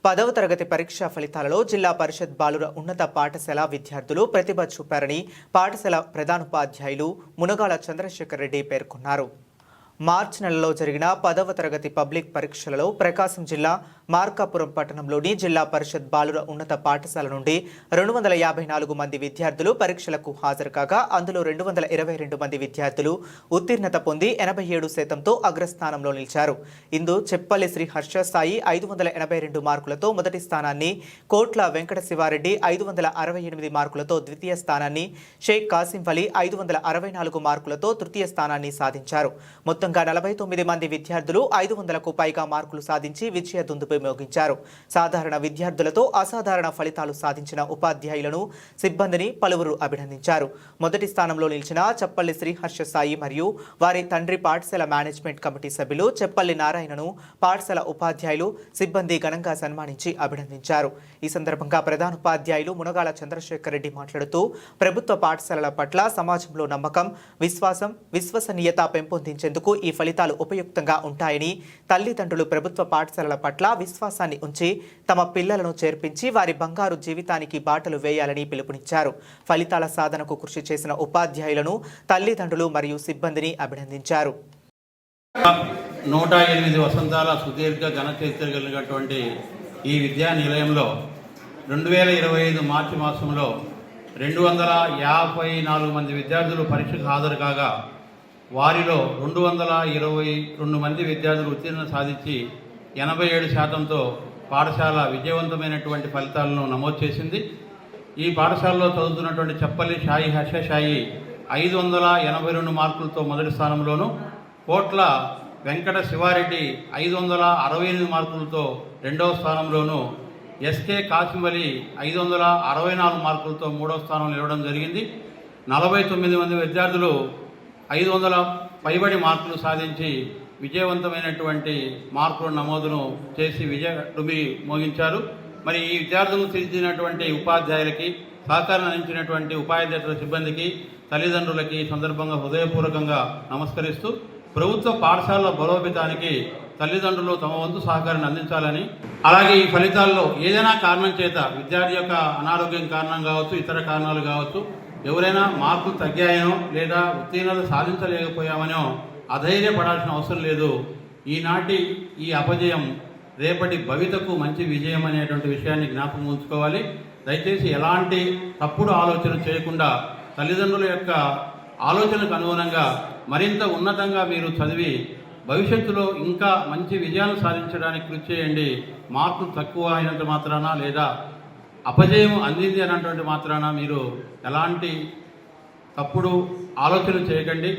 10వ తరగతి పరీక్షా ఫలితాలలో జిల్లా పరిషత్ బాలుర ఉన్నత పాఠశాల విద్యార్థులు ప్రతిభ చూపారని పాఠశాల ప్రధానోపాధ్యాయులు మునగాల చంద్రశేఖర్ రెడ్డి పేర్కొన్నారు. మార్చి నెలలో జరిగిన 10వ తరగతి పబ్లిక్ పరీక్షలలో ప్రకాశం జిల్లా మార్కాపురం పట్టణంలోని జిల్లా పరిషత్ బాలుర ఉన్నత పాఠశాల నుండి 254 మంది విద్యార్థులు పరీక్షలకు హాజరు కాగా అందులో 222 మంది విద్యార్థులు ఉత్తీర్ణత పొంది 87%తో అగ్రస్థానంలో నిలిచారు. ఇందు చెప్పల్లి శ్రీ హర్ష సాయి 582 మార్కులతో మొదటి స్థానాన్ని, కోట్ల వెంకట శివారెడ్డి 568 మార్కులతో ద్వితీయ స్థానాన్ని, షేక్ కాసిం అలీ 564 మార్కులతో తృతీయ స్థానాన్ని సాధించారు. మొత్తంగా 49 మంది విద్యార్థులు 500కు పైగా మార్కులు సాధించి విజయ దుందుపై మోగించారు. సాధారణ విద్యార్థులతో అసాధారణ ఫలితాలు సాధించిన ఉపాధ్యాయులను, సిబ్బందిని పలువురు అభినందించారు. మొదటి స్థానంలో నిలిచిన చెప్పల్లి శ్రీ హర్ష సాయి మరియు వారి తండ్రి పాఠశాల మేనేజ్మెంట్ కమిటీ సభ్యులు చెప్పల్లి నారాయణను పాఠశాల ఉపాధ్యాయులు, సిబ్బంది ఘనంగా సన్మానించి అభినందించారు. ఈ సందర్భంగా ప్రధానోపాధ్యాయులు మునగాల చంద్రశేఖర్ రెడ్డి మాట్లాడుతూ ప్రభుత్వ పాఠశాలల పట్ల సమాజంలో నమ్మకం, విశ్వాసం, విశ్వసనీయత పెంపొందించేందుకు ఈ ఫలితాలు ఉపయుక్తంగా ఉంటాయని, తల్లిదండ్రులు ప్రభుత్వ పాఠశాలల పట్ల విశ్వాసాన్ని ఉంచి తమ పిల్లలను చేర్పించి వారి బంగారు జీవితానికి బాటలు వేయాలని పిలుపునిచ్చారు. ఫలితాల సాధనకు కృషి చేసిన ఉపాధ్యాయులను, తల్లిదండ్రులు మరియు సిబ్బందిని అభినందించారు. 108 వసంతాల సుదీర్ఘ ఘన చరిత్ర కలిగినటువంటి ఈ విద్యా నిలయంలో 2025 మార్చి మాసంలో 254 మంది విద్యార్థులు పరీక్షకు హాజరు కాగా వారిలో 222 మంది విద్యార్థులు ఉత్తీర్ణత సాధించి 87%తో పాఠశాల విజయవంతమైనటువంటి ఫలితాలను నమోదు చేసింది. ఈ పాఠశాలలో చదువుతున్నటువంటి చెప్పల్లి సాయి హర్ష సాయి 582 మార్కులతో మొదటి స్థానంలోను, కోట్ల వెంకట శివారెడ్డి 568 మార్కులతో రెండవ స్థానంలోను, ఎస్కే కాసిం అలీ 564 మార్కులతో మూడవ స్థానంలో నిలవడం జరిగింది. 49 మంది విద్యార్థులు 500 పైబడి మార్కులు సాధించి విజయవంతమైనటువంటి మార్కుల నమోదును చేసి విజయడుమి మోగించారు. మరి ఈ విద్యార్థులను తీర్చిదిద్దినటువంటి ఉపాధ్యాయులకి, సహకారం అందించినటువంటి ఉపాధ్యాయుల సిబ్బందికి, తల్లిదండ్రులకి సందర్భంగా హృదయపూర్వకంగా నమస్కరిస్తూ ప్రభుత్వ పాఠశాలల బలోపేతానికి తల్లిదండ్రులు తమ వంతు సహకారాన్ని అందించాలని, అలాగే ఈ ఫలితాల్లో ఏదైనా కారణం చేత విద్యార్థి యొక్క అనారోగ్యం కారణం కావచ్చు, ఇతర కారణాలు కావచ్చు, ఎవరైనా మార్కులు తగ్గాయనో లేదా ఉత్తీర్ణత సాధించలేకపోయామనో అధైర్యపడాల్సిన అవసరం లేదు. ఈనాటి ఈ అపజయం రేపటి భవితకు మంచి విజయం అనేటువంటి విషయాన్ని జ్ఞాపకం ఉంచుకోవాలి. దయచేసి ఎలాంటి తప్పుడు ఆలోచన చేయకుండా తల్లిదండ్రుల యొక్క ఆలోచనకు అనుగుణంగా మరింత ఉన్నతంగా మీరు చదివి భవిష్యత్తులో ఇంకా మంచి విజయాలు సాధించడానికి కృషి చేయండి. మార్కులు తక్కువ అయినంత మాత్రాన లేదా అపజయం అందింది అన్నటువంటి మాత్రాన మీరు ఎలాంటి తప్పుడు ఆలోచన చేయకండి,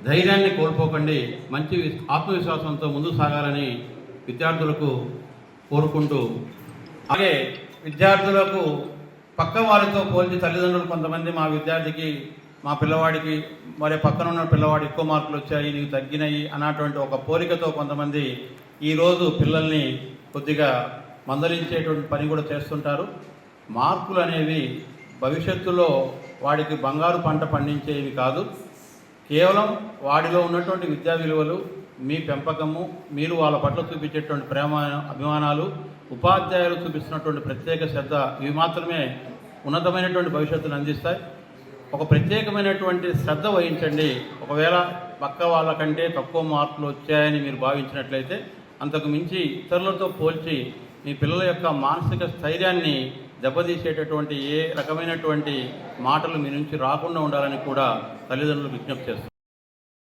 ధైర్యాన్ని కోల్పోకండి, మంచి ఆత్మవిశ్వాసంతో ముందుకు సాగాలని విద్యార్థులకు కోరుకుంటూ, అలాగే విద్యార్థులకు పక్క వారితో పోల్చి తల్లిదండ్రులు కొంతమంది మా విద్యార్థికి, మా పిల్లవాడికి మరి పక్కన ఉన్న పిల్లవాడు ఎక్కువ మార్కులు వచ్చాయి, నీకు తగ్గినాయి అన్నటువంటి ఒక పోలికతో కొంతమంది ఈరోజు పిల్లల్ని కొద్దిగా మందలించేటువంటి పని కూడా చేస్తుంటారు. మార్కులు అనేవి భవిష్యత్తులో వాడికి బంగారు పంట పండించేవి కాదు. కేవలం వాడిలో ఉన్నటువంటి విద్యా విలువలు, మీ పెంపకము, మీరు వాళ్ళ పట్ల చూపించేటువంటి ప్రేమ, అభిమానాలు, ఉపాధ్యాయులు చూపిస్తున్నటువంటి ప్రత్యేక శ్రద్ధ, ఇవి మాత్రమే ఉన్నతమైనటువంటి భవిష్యత్తును అందిస్తాయి. ఒక ప్రత్యేకమైనటువంటి శ్రద్ధ వహించండి. ఒకవేళ పక్క వాళ్ళకంటే తక్కువ మార్కులు వచ్చాయని మీరు భావించినట్లయితే అంతకు మించి ఇతరులతో పోల్చి మీ పిల్లల యొక్క మానసిక స్థైర్యాన్ని దెబ్బతీసేటటువంటి ఏ రకమైనటువంటి మాటలు మీ నుంచి రాకుండా ఉండాలని కూడా తల్లిదండ్రులు విజ్ఞప్తి చేస్తున్నారు.